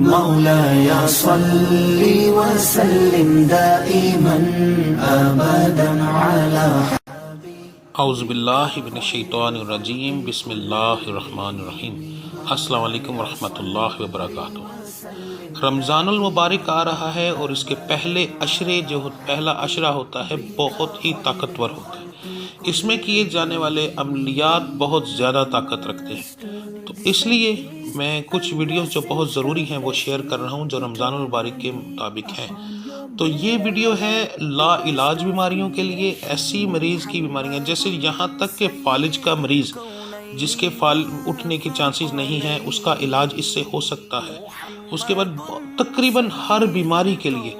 مولاي صل وسلم دائما ابدا على اعوذ باللہ من الشیطان الرجیم، بسم اللہ الرحمن الرحیم۔ السلام علیکم ورحمۃ اللہ وبرکاتہ۔ رمضان المبارک آ رہا ہے اور اس کے پہلے عشرے پہلا عشرہ ہوتا ہے بہت ہی طاقتور ہوتا ہے۔ اس میں کیے جانے والے عملیات بہت زیادہ طاقت رکھتے ہیں، تو اس لیے میں کچھ ویڈیوز جو بہت ضروری ہیں وہ شیئر کر رہا ہوں جو رمضان المبارک کے مطابق ہیں۔ تو یہ ویڈیو ہے لا علاج بیماریوں کے لیے، ایسی مریض کی بیماریاں جیسے یہاں تک کہ فالج کا مریض جس کے اٹھنے کے چانسز نہیں ہیں، اس کا علاج اس سے ہو سکتا ہے۔ اس کے بعد تقریباً ہر بیماری کے لیے،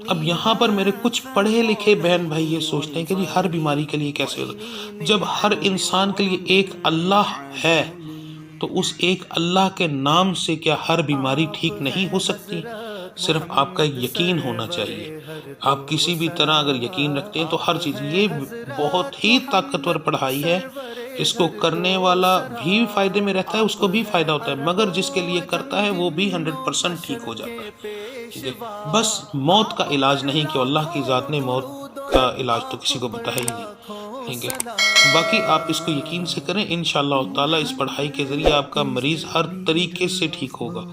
اب یہاں پر میرے کچھ پڑھے لکھے بہن بھائی یہ سوچتے ہیں کہ جی ہر بیماری کے لیے کیسے ہوگا؟ جب ہر انسان کے لیے ایک اللہ ہے تو اس ایک اللہ کے نام سے کیا ہر بیماری ٹھیک نہیں ہو سکتی؟ صرف آپ کا یقین ہونا چاہیے۔ آپ کسی بھی طرح اگر یقین رکھتے ہیں تو ہر چیز، یہ بہت ہی طاقتور پڑھائی ہے۔ اس کو کرنے والا بھی فائدے میں رہتا ہے، اس کو بھی فائدہ ہوتا ہے، مگر جس کے لیے کرتا ہے وہ بھی 100% ٹھیک ہو جاتا ہے۔ ٹھیک ہے، بس موت کا علاج نہیں، کہ اللہ کی ذات نے موت کا علاج تو کسی کو بتایا ہی نہیں۔ ٹھیک ہے، باقی آپ اس کو یقین سے کریں، انشاءاللہ تعالیٰ اس پڑھائی کے ذریعے آپ کا مریض ہر طریقے سے ٹھیک ہوگا۔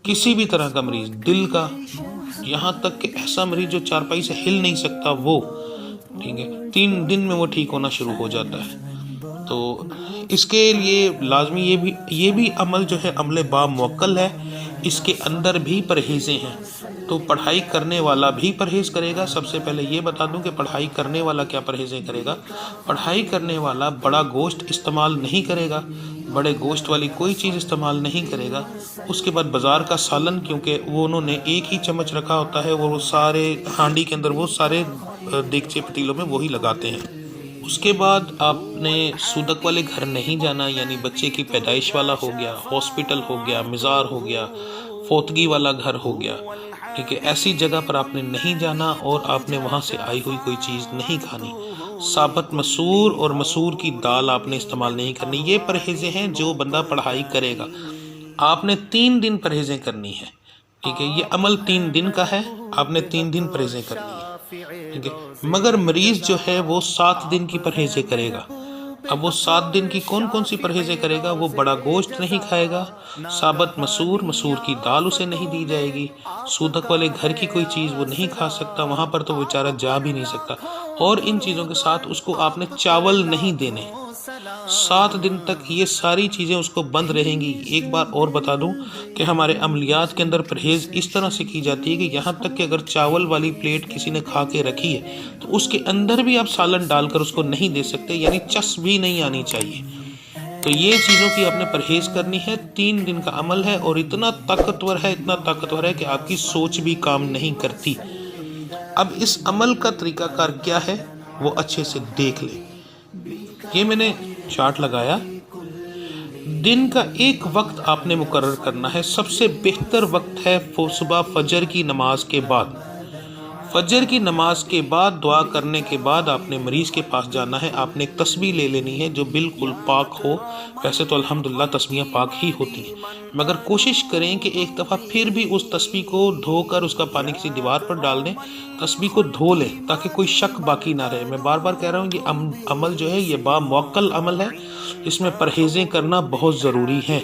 کسی بھی طرح کا مریض، دل کا، یہاں تک کہ ایسا مریض جو چارپائی سے ہل نہیں سکتا وہ، ٹھیک ہے، 3 دن میں وہ ٹھیک ہونا شروع ہو جاتا ہے۔ تو اس کے لیے لازمی یہ بھی عمل جو ہے عمل با موکل ہے، اس کے اندر بھی پرہیزیں ہیں۔ تو پڑھائی کرنے والا بھی پرہیز کرے گا۔ سب سے پہلے یہ بتا دوں کہ پڑھائی کرنے والا کیا پرہیزیں کرے گا۔ پڑھائی کرنے والا بڑا گوشت استعمال نہیں کرے گا، بڑے گوشت والی کوئی چیز استعمال نہیں کرے گا۔ اس کے بعد بازار کا سالن، کیونکہ وہ انہوں نے ایک ہی چمچ رکھا ہوتا ہے، وہ سارے ہانڈی کے اندر، وہ سارے دیگچے پتیلوں میں وہی لگاتے ہیں۔ اس کے بعد آپ نے سودک والے گھر نہیں جانا، یعنی بچے کی پیدائش والا ہو گیا، ہاسپٹل ہو گیا، مزار ہو گیا، فوتگی والا گھر ہو گیا، ٹھیک ہے، ایسی جگہ پر آپ نے نہیں جانا اور آپ نے وہاں سے آئی ہوئی کوئی چیز نہیں کھانی۔ ثابت مسور اور مسور کی دال آپ نے استعمال نہیں کرنی۔ یہ پرہیزیں ہیں جو بندہ پڑھائی کرے گا۔ آپ نے 3 دن پرہیزیں کرنی ہے، ٹھیک ہے، یہ عمل 3 دن کا ہے، آپ نے 3 دن پرہیزیں کرنی ہے، ٹھیک ہے، مگر مریض جو ہے وہ 7 دن کی پرہیزیں کرے گا۔ اب وہ 7 دن کی کون کون سی پرہیزیں کرے گا؟ وہ بڑا گوشت نہیں کھائے گا، ثابت مسور کی دال اسے نہیں دی جائے گی، سودک والے گھر کی کوئی چیز وہ نہیں کھا سکتا، وہاں پر تو بیچارہ جا بھی نہیں سکتا، اور ان چیزوں کے ساتھ اس کو آپ نے چاول نہیں دینے۔ 7 دن تک یہ ساری چیزیں اس کو بند رہیں گی۔ ایک بار اور بتا دوں کہ ہمارے عملیات کے اندر پرہیز اس طرح سے کی جاتی ہے کہ یہاں تک کہ اگر چاول والی پلیٹ کسی نے کھا کے رکھی ہے تو اس کے اندر بھی آپ سالن ڈال کر اس کو نہیں دے سکتے، یعنی چس بھی نہیں آنی چاہیے۔ تو یہ چیزوں کی آپ نے پرہیز کرنی ہے۔ 3 دن کا عمل ہے اور اتنا طاقتور ہے کہ آپ کی سوچ بھی کام نہیں کرتی۔ اب اس عمل کا طریقہ کار کیا ہے وہ اچھے سے دیکھ لیں۔ یہ میں نے چارٹ لگایا۔ دن کا ایک وقت آپ نے مقرر کرنا ہے۔ سب سے بہتر وقت ہے صبح فجر کی نماز کے بعد۔ فجر کی نماز کے بعد دعا کرنے کے بعد آپ نے مریض کے پاس جانا ہے۔ آپ نے ایک تسبیح لے لینی ہے جو بالکل پاک ہو۔ ویسے تو الحمدللہ تسبیحیں پاک ہی ہوتی ہیں، مگر کوشش کریں کہ ایک دفعہ پھر بھی اس تسبیح کو دھو کر اس کا پانی کسی دیوار پر ڈال دیں، تسبیح کو دھو لیں تاکہ کوئی شک باقی نہ رہے۔ میں بار بار کہہ رہا ہوں یہ عمل جو ہے یہ با موکل عمل ہے، اس میں پرہیزیں کرنا بہت ضروری ہے۔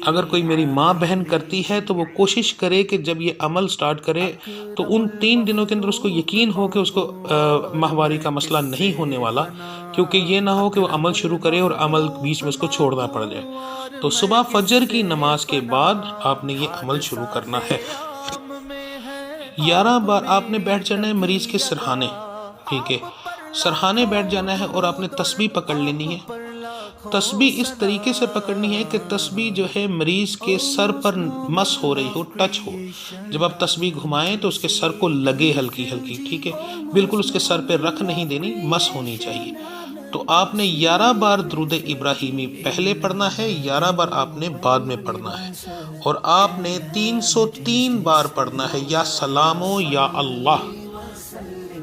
اگر کوئی میری ماں بہن کرتی ہے تو وہ کوشش کرے کہ جب یہ عمل سٹارٹ کرے تو ان 3 دنوں کے اندر اس کو یقین ہو کہ اس کو ماہواری کا مسئلہ نہیں ہونے والا، کیونکہ یہ نہ ہو کہ وہ عمل شروع کرے اور عمل بیچ میں اس کو چھوڑنا پڑ جائے۔ تو صبح فجر کی نماز کے بعد آپ نے یہ عمل شروع کرنا ہے۔ 11 بار آپ نے بیٹھ جانا ہے مریض کے سرہانے، ٹھیک ہے، سرہانے بیٹھ جانا ہے اور آپ نے تسبیح پکڑ لینی ہے۔ تسبیح اس طریقے سے پکڑنی ہے کہ تسبیح جو ہے مریض کے سر پر مس ہو رہی ہو، ٹچ ہو۔ جب آپ تسبیح گھمائیں تو اس کے سر کو لگے ہلکی ہلکی، ٹھیک ہے، بالکل اس کے سر پہ رکھ نہیں دینی، مس ہونی چاہیے۔ تو آپ نے 11 بار درود ابراہیمی پہلے پڑھنا ہے، 11 بار آپ نے بعد میں پڑھنا ہے، اور آپ نے 303 بار پڑھنا ہے یا سلامو یا اللہ۔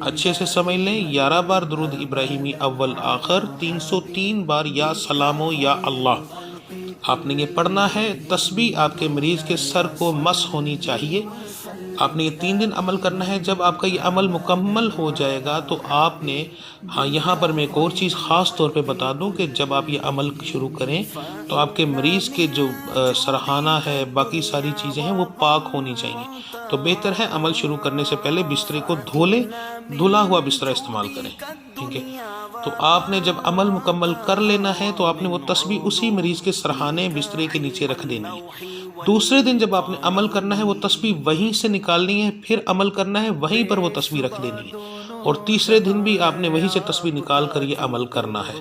اچھے سے سمجھ لیں، 11 بار درود ابراہیمی اول آخر، 303 بار یا سلامو یا اللہ۔ آپ نے یہ پڑھنا ہے۔ تسبیح آپ کے مریض کے سر کو مس ہونی چاہیے۔ آپ نے یہ 3 دن عمل کرنا ہے۔ جب آپ کا یہ عمل مکمل ہو جائے گا تو آپ نے یہاں پر میں ایک اور چیز خاص طور پہ بتا دوں کہ جب آپ یہ عمل شروع کریں تو آپ کے مریض کے جو سرحانہ ہے، باقی ساری چیزیں ہیں، وہ پاک ہونی چاہیے۔ تو بہتر ہے عمل شروع کرنے سے پہلے بسترے کو دھو لیں، دھلا ہوا بستر استعمال کریں، ٹھیک ہے۔ تو آپ نے جب عمل مکمل کر لینا ہے تو آپ نے وہ تسبیح اسی مریض کے سرحانے بسترے کے نیچے رکھ دینی ہے۔ دوسرے دن جب آپ نے عمل کرنا ہے وہ تسبیح وہیں سے نکالنی ہے، پھر عمل کرنا ہے، وہیں پر وہ تسبیح رکھ دینی ہے، اور تیسرے دن بھی آپ نے وہیں سے تسبیح نکال کر یہ عمل کرنا ہے۔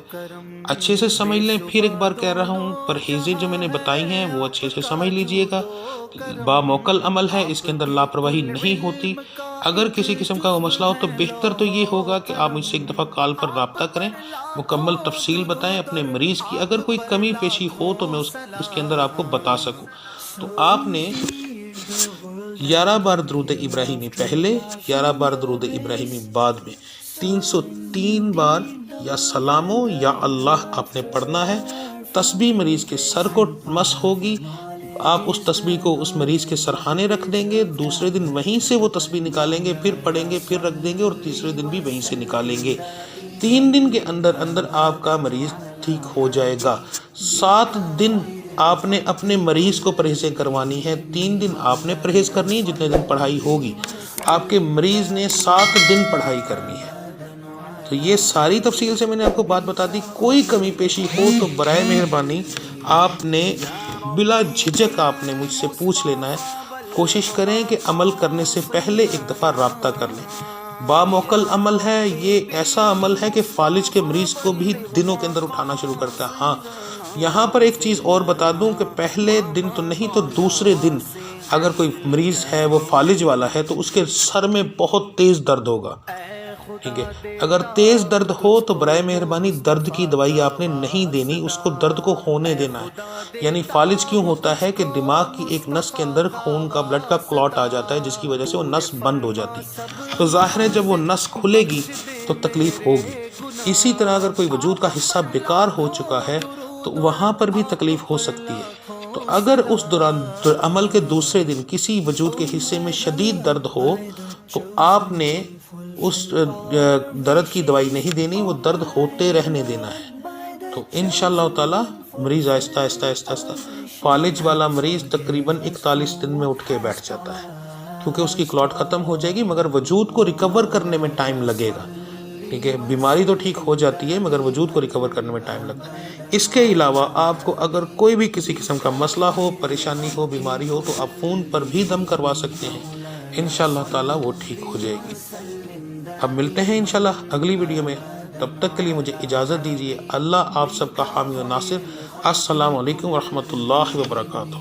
اچھے سے سمجھ لیں، پھر ایک بار کہہ رہا ہوں، پرہیزیں جو میں نے بتائی ہیں وہ اچھے سے سمجھ لیجئے گا۔ باموکل عمل ہے، اس کے اندر لاپرواہی نہیں ہوتی۔ اگر کسی قسم کا وہ مسئلہ ہو تو بہتر تو یہ ہوگا کہ آپ مجھ سے ایک دفعہ کال پر رابطہ کریں، مکمل تفصیل بتائیں اپنے مریض کی۔ اگر کوئی کمی پیشی ہو تو میں اس کے اندر آپ کو بتا سکوں۔ تو آپ نے 11 بار درود ابراہیمی پہلے، 11 بار درود ابراہیمی بعد میں، 303 بار یا سلامو یا اللہ آپ نے پڑھنا ہے۔ تسبیح مریض کے سر کو مس ہوگی، آپ اس تسبیح کو اس مریض کے سرحانے رکھ دیں گے، دوسرے دن وہیں سے وہ تسبیح نکالیں گے، پھر پڑھیں گے، پھر رکھ دیں گے، اور تیسرے دن بھی وہیں سے نکالیں گے۔ 3 دن کے اندر اندر آپ کا مریض ٹھیک ہو جائے گا۔ 7 دن آپ نے اپنے مریض کو پرہیزیں کروانی ہے، 3 دن آپ نے پرہیز کرنی ہے، جتنے دن پڑھائی ہوگی آپ کے مریض نے 7 دن پڑھائی کرنی ہے۔ تو یہ ساری تفصیل سے میں نے آپ کو بات بتا دی۔ کوئی کمی پیشی ہو تو برائے مہربانی آپ نے بلا جھجک آپ نے مجھ سے پوچھ لینا ہے۔ کوشش کریں کہ عمل کرنے سے پہلے ایک دفعہ رابطہ کر لیں۔ باموکل عمل ہے، یہ ایسا عمل ہے کہ فالج کے مریض کو بھی دنوں کے اندر اٹھانا شروع کرتا ہے۔ ہاں، یہاں پر ایک چیز اور بتا دوں کہ پہلے دن تو نہیں تو دوسرے دن اگر کوئی مریض ہے وہ فالج والا ہے تو اس کے سر میں بہت تیز درد ہوگا، ٹھیک ہے۔ اگر تیز درد ہو تو برائے مہربانی درد کی دوائی آپ نے نہیں دینی، اس کو درد کو ہونے دینا ہے۔ یعنی فالج کیوں ہوتا ہے کہ دماغ کی ایک نس کے اندر خون کا، بلڈ کا کلاٹ آ جاتا ہے، جس کی وجہ سے وہ نس بند ہو جاتی ہے۔ تو ظاہر ہے جب وہ نس کھلے گی تو تکلیف ہوگی۔ اسی طرح اگر کوئی وجود کا حصہ بیکار ہو چکا ہے تو وہاں پر بھی تکلیف ہو سکتی ہے۔ تو اگر اس دوران عمل کے دوسرے دن کسی وجود کے حصے میں شدید درد ہو تو آپ نے اس درد کی دوائی نہیں دینی، وہ درد ہوتے رہنے دینا ہے۔ تو انشاءاللہ تعالی مریض آہستہ آہستہ آہستہ آہستہ، فالج والا مریض تقریباً 41 دن میں اٹھ کے بیٹھ جاتا ہے، کیونکہ اس کی کلاٹ ختم ہو جائے گی، مگر وجود کو ریکور کرنے میں ٹائم لگے گا، ٹھیک ہے۔ بیماری تو ٹھیک ہو جاتی ہے مگر وجود کو ریکور کرنے میں ٹائم لگتا ہے۔ اس کے علاوہ آپ کو اگر کوئی بھی کسی قسم کا مسئلہ ہو، پریشانی ہو، بیماری ہو، تو آپ فون پر بھی دم کروا سکتے ہیں، انشاءاللہ تعالی وہ ٹھیک ہو جائے گی۔ اب ملتے ہیں انشاءاللہ اگلی ویڈیو میں، تب تک کے لیے مجھے اجازت دیجیے۔ اللہ آپ سب کا حامی و ناصر۔ السلام علیکم ورحمۃ اللہ وبرکاتہ۔